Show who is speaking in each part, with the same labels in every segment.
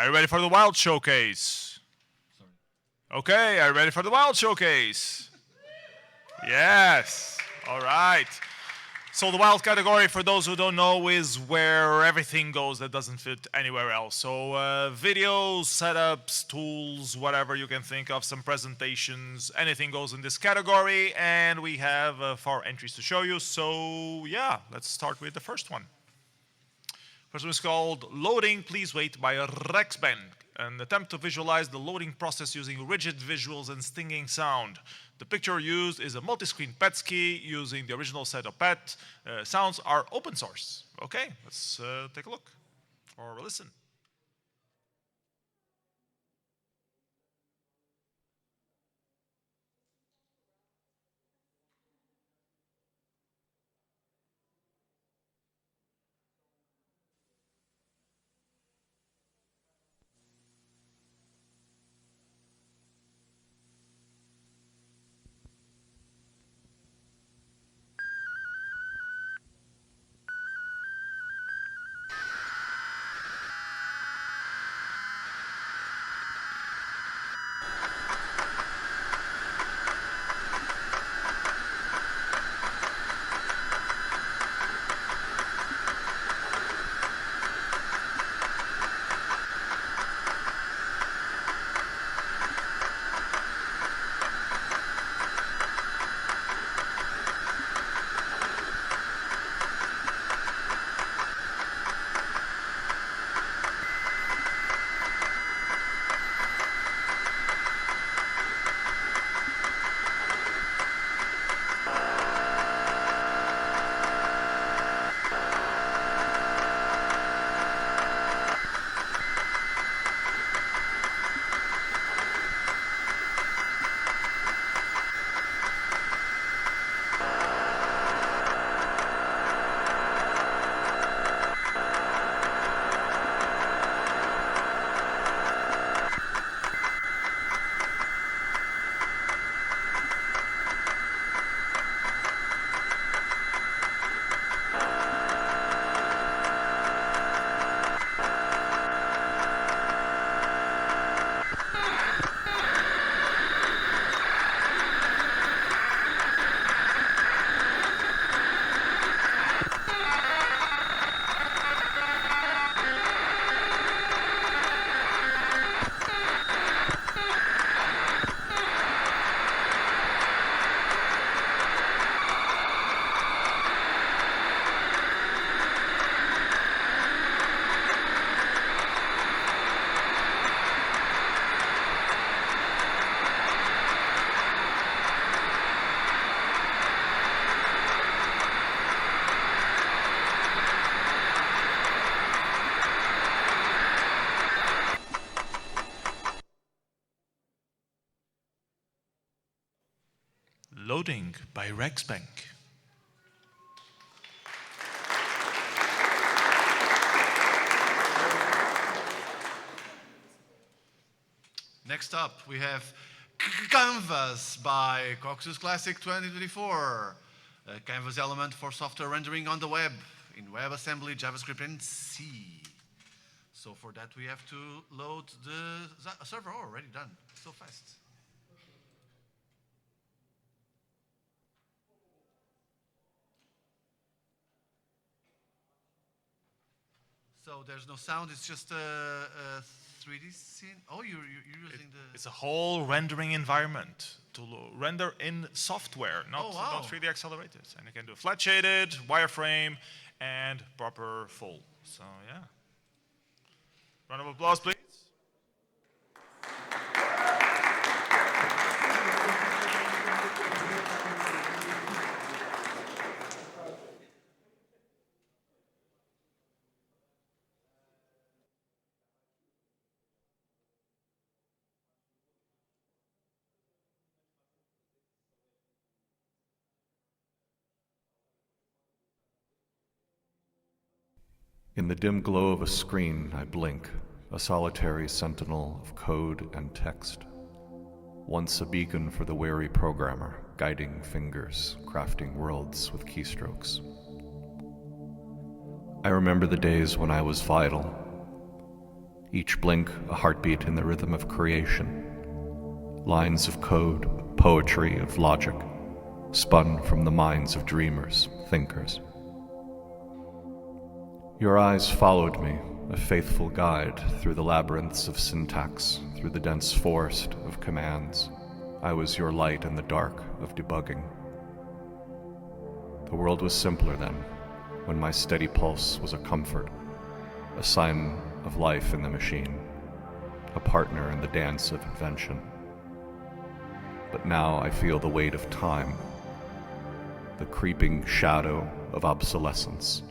Speaker 1: you ready for the Wild Showcase? Okay, are you ready for the Wild Showcase? Yes. All right. So the wild category, for those who don't know, is where everything goes that doesn't fit anywhere else. So videos, setups, tools, whatever you can think of, some presentations, anything goes in this category. And we have 4 entries to show you. So yeah, let's start with the first one. First one is called Loading, Please Wait by Rexbank. An attempt to visualize the loading process using rigid visuals and stinging sound. The picture used is a multi-screen PET ski using the original set of PET. Sounds are open source. Okay, let's take a look or listen. Loading by Rexbank.
Speaker 2: Next up, we have Canvas by Coxus Classic 2024. A Canvas element for software rendering on the web in WebAssembly, JavaScript, and C. So for that, we have to load the server. Oh, already done. So fast. So there's no sound, it's just a 3D scene. Oh, you're using
Speaker 1: It's a whole rendering environment to render in software, not 3D accelerated. And you can do flat shaded, wireframe, and proper full. So yeah. Round of applause, please.
Speaker 3: In the dim glow of a screen, I blink, a solitary sentinel of code and text. Once a beacon for the wary programmer, guiding fingers, crafting worlds with keystrokes. I remember the days when I was vital, each blink a heartbeat in the rhythm of creation. Lines of code, poetry of logic, spun from the minds of dreamers, thinkers. Your eyes followed me, a faithful guide through the labyrinths of syntax, through the dense forest of commands. I was your light in the dark of debugging. The world was simpler then, when my steady pulse was a comfort, a sign of life in the machine, a partner in the dance of invention. But now I feel the weight of time, the creeping shadow of obsolescence,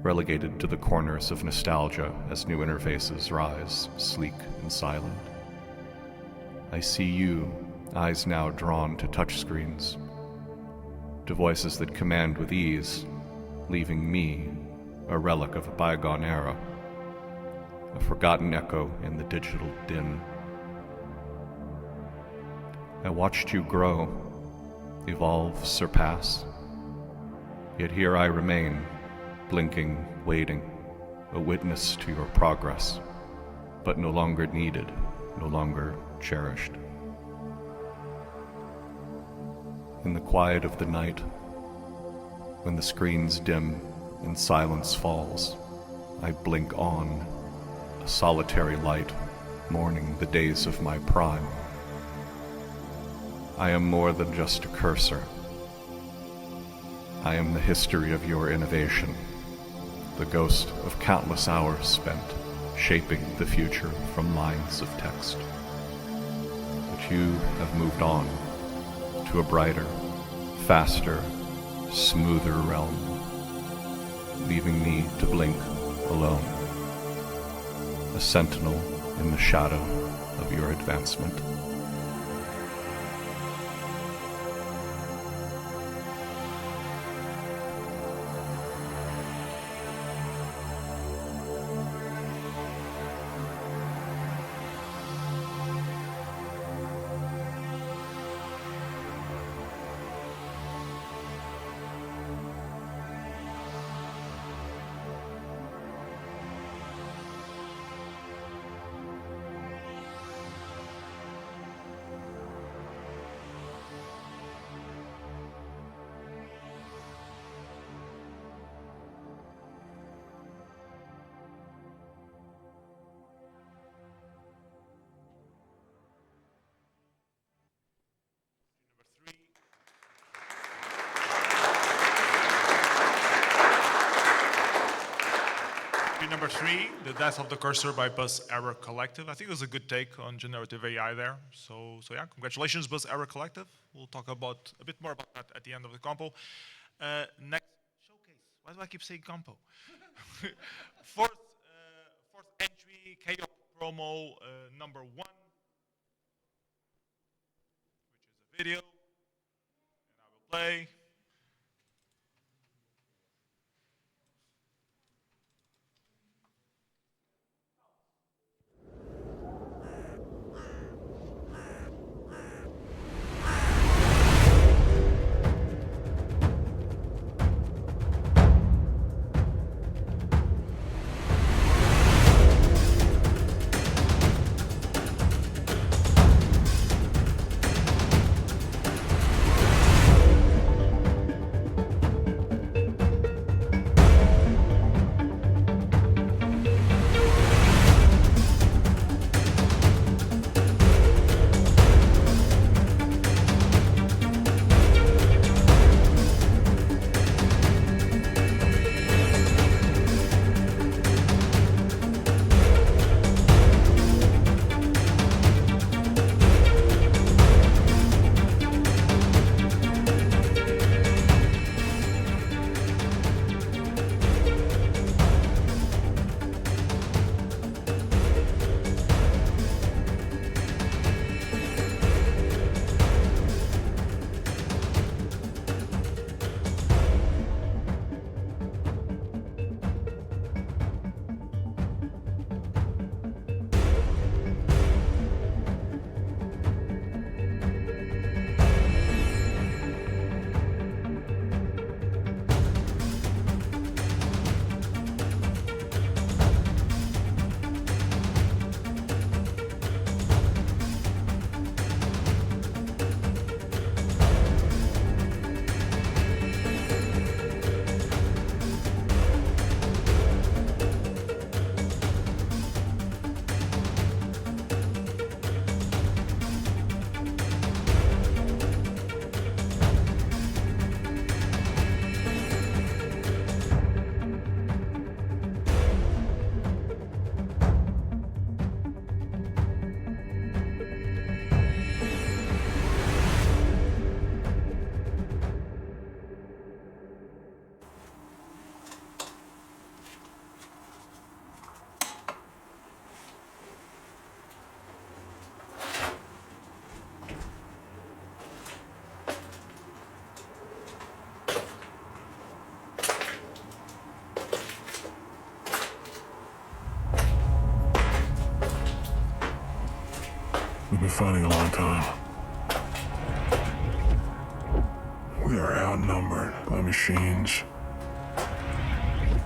Speaker 3: relegated to the corners of nostalgia as new interfaces rise, sleek and silent. I see you, eyes now drawn to touchscreens, to voices that command with ease, leaving me a relic of a bygone era, a forgotten echo in the digital din. I watched you grow, evolve, surpass, yet here I remain, blinking, waiting, a witness to your progress, but no longer needed, no longer cherished. In the quiet of the night, when the screens dim and silence falls, I blink on, a solitary light, mourning the days of my prime. I am more than just a cursor. I am the history of your innovation, the ghost of countless hours spent shaping the future from lines of text. But you have moved on to a brighter, faster, smoother realm, leaving me to blink alone, a sentinel in the shadow of your advancement.
Speaker 1: Number 3, The Death of the Cursor by Buzz Error Collective. I think it was a good take on generative AI there. So yeah, congratulations, Buzz Error Collective. We'll talk about a bit more about that at the end of the compo. Next showcase. Why do I keep saying compo? Fourth entry, KO promo number 1, which is a video, and I will play.
Speaker 4: fighting a long time. We are outnumbered by machines.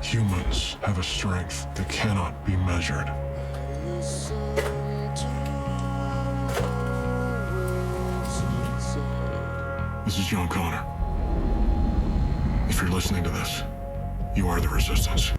Speaker 4: Humans have a strength that cannot be measured. This is John Connor. If you're listening to this, you are the Resistance.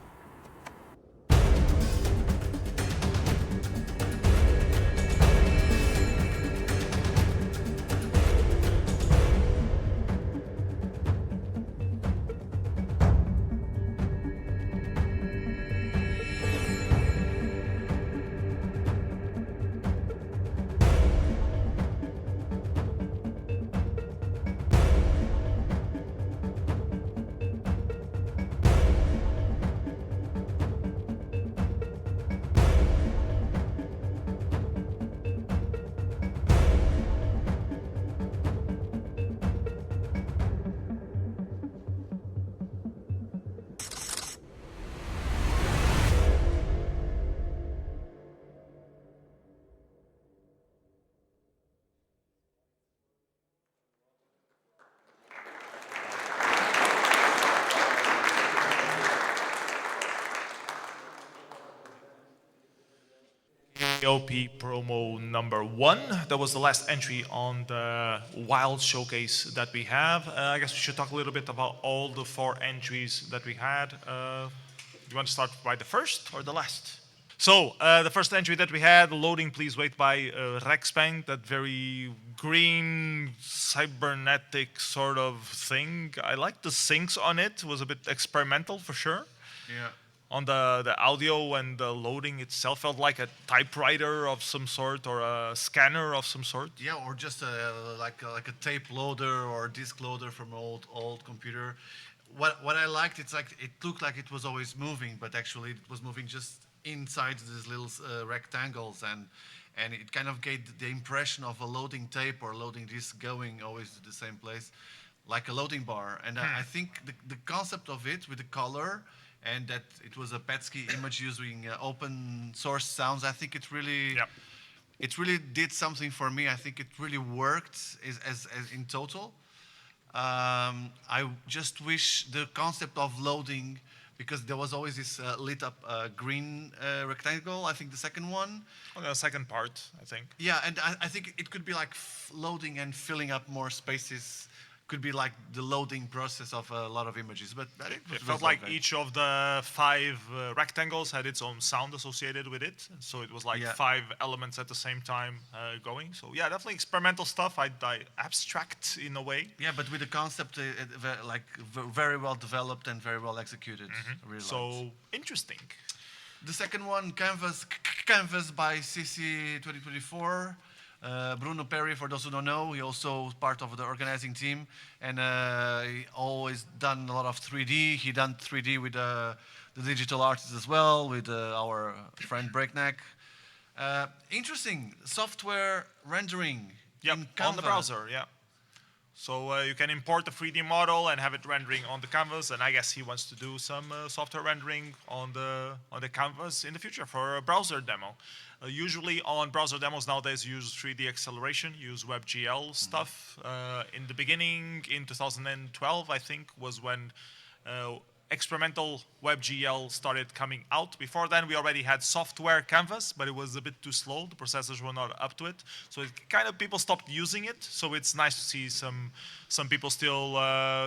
Speaker 1: OP promo number 1. That was the last entry on the Wild showcase that we have. I guess we should talk a little bit about all the 4 entries that we had. You want to start by the first or the last? So, the first entry that we had, Loading Please Wait by Rexbank, that very green, cybernetic sort of thing. I liked the syncs on it. It was a bit experimental for sure.
Speaker 2: Yeah.
Speaker 1: On the audio and the loading itself felt like a typewriter of some sort or a scanner of some sort.
Speaker 2: Yeah, or just like a tape loader or disc loader from an old computer. What I liked, it's like it looked like it was always moving, but actually it was moving just inside these little rectangles, and it kind of gave the impression of a loading tape or loading disc going always to the same place, like a loading bar. And I think the concept of it with the color, and that it was a Petsky image using open source sounds, I think it really, it really did something for me. I think it really worked as in total. I just wish the concept of loading, because there was always this lit up green rectangle, I think the second one.
Speaker 1: Oh, the second part, I think.
Speaker 2: Yeah, and I think it could be like loading and filling up more spaces. Could be like the loading process of a lot of images, but
Speaker 1: It felt like each of the 5 rectangles had its own sound associated with it. So it was like 5 elements at the same time going. So yeah, definitely experimental stuff. I abstract in a way.
Speaker 2: Yeah, but with the concept like very well developed and very well executed. Really
Speaker 1: so interesting.
Speaker 2: The second one, Canvas by CC 2024. Bruno Perry, for those who don't know, he also part of the organizing team, and he always done a lot of 3D. He done 3D with the digital artists as well, with our friend Breakneck. Interesting software rendering in Canva.
Speaker 1: On the browser, yeah. So you can import the 3D model and have it rendering on the canvas, and I guess he wants to do some software rendering on the canvas in the future for a browser demo. Usually on browser demos nowadays use 3D acceleration, use WebGL stuff. In the beginning, in 2012, I think, was when experimental WebGL started coming out. Before then, we already had software canvas, but it was a bit too slow. The processors were not up to it. So it kind of people stopped using it. So it's nice to see some people still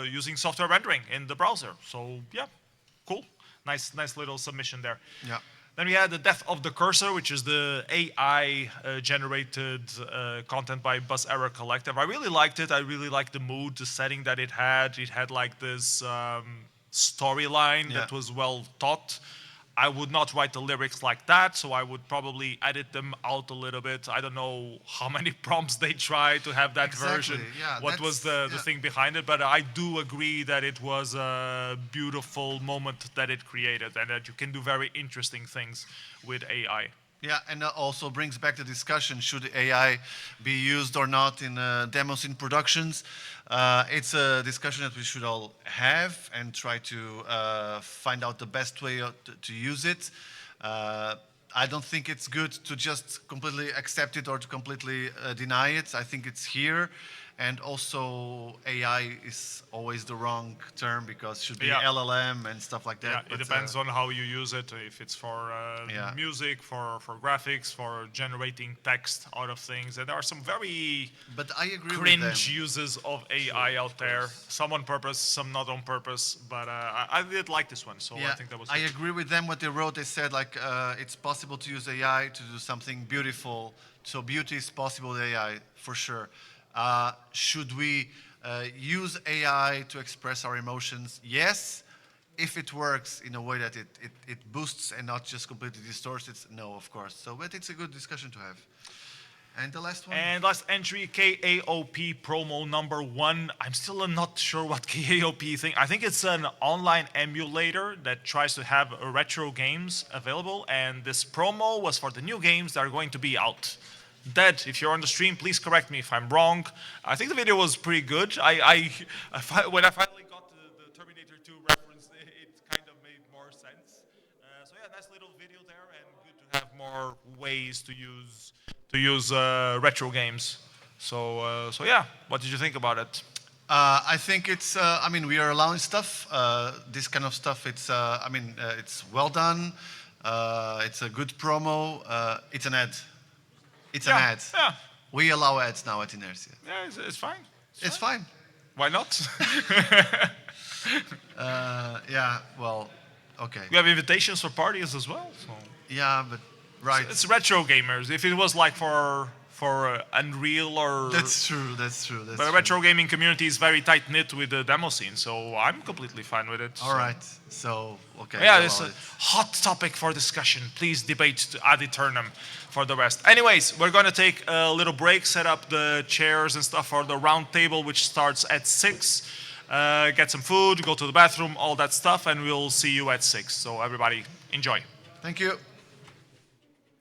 Speaker 1: using software rendering in the browser. So yeah, cool. Nice little submission there.
Speaker 2: Yeah.
Speaker 1: Then we had the Death of the Cursor, which is the AI-generated content by Buzz Error Collective. I really liked it. I really liked the mood, the setting that it had. It had like this storyline that was well thought. I would not write the lyrics like that, so I would probably edit them out a little bit. I don't know how many prompts they tried to have that version.
Speaker 2: Yeah,
Speaker 1: what was the thing behind it, but I do agree that it was a beautiful moment that it created, and that you can do very interesting things with AI.
Speaker 2: Yeah, and that also brings back the discussion, should AI be used or not in demos in productions? It's a discussion that we should all have and try to find out the best way to use it. I don't think it's good to just completely accept it or to completely deny it. I think it's here. And also, AI is always the wrong term because it should be
Speaker 1: Yeah.
Speaker 2: LLM and stuff like that.
Speaker 1: Yeah, it depends on how you use it. If it's for
Speaker 2: Yeah.
Speaker 1: music, for graphics, for generating text out of things. And there are some very
Speaker 2: But I agree with
Speaker 1: cringe
Speaker 2: them.
Speaker 1: uses of AI out there. Some on purpose, some not on purpose. But I did like this one, so I think that was
Speaker 2: I
Speaker 1: good.
Speaker 2: agree with them. What they wrote, they said like it's possible to use AI to do something beautiful. So beauty is possible with AI for sure. Should we use AI to express our emotions? Yes. If it works in a way that it boosts and not just completely distorts it, no, of course. So, but it's a good discussion to have. And the last one?
Speaker 1: And last entry, KAOP promo number 1. I'm still not sure what KAOP thing. I think it's an online emulator that tries to have retro games available. And this promo was for the new games that are going to be out. Dead, if you're on the stream, please correct me if I'm wrong. I think the video was pretty good. When I finally got the Terminator 2 reference, it kind of made more sense. So yeah, nice little video there, and good to have more ways to use retro games. So yeah, what did you think about it?
Speaker 2: I think it's. I mean, we are allowing stuff. This kind of stuff. It's well done. It's a good promo. It's an ad. It's an ad.
Speaker 1: Yeah,
Speaker 2: We allow ads now at Inércia.
Speaker 1: yeah, it's fine.
Speaker 2: It's fine.
Speaker 1: Why not?
Speaker 2: Yeah. Well. Okay.
Speaker 1: We have invitations for parties as well. So.
Speaker 2: Yeah, but right.
Speaker 1: It's retro gamers. If it was like for Unreal or
Speaker 2: That's true. That's true. That's
Speaker 1: but the
Speaker 2: true.
Speaker 1: retro gaming community is very tight knit with the demo scene, so I'm completely fine with it.
Speaker 2: All right. So okay.
Speaker 1: Yeah,
Speaker 2: we
Speaker 1: this is
Speaker 2: allow
Speaker 1: a
Speaker 2: it.
Speaker 1: hot topic for discussion. Please debate ad eternum for the rest. Anyways, we're gonna take a little break, set up the chairs and stuff for the round table, which starts at 6. Get some food, go to the bathroom, all that stuff, and we'll see you at 6. So everybody, enjoy.
Speaker 2: Thank you.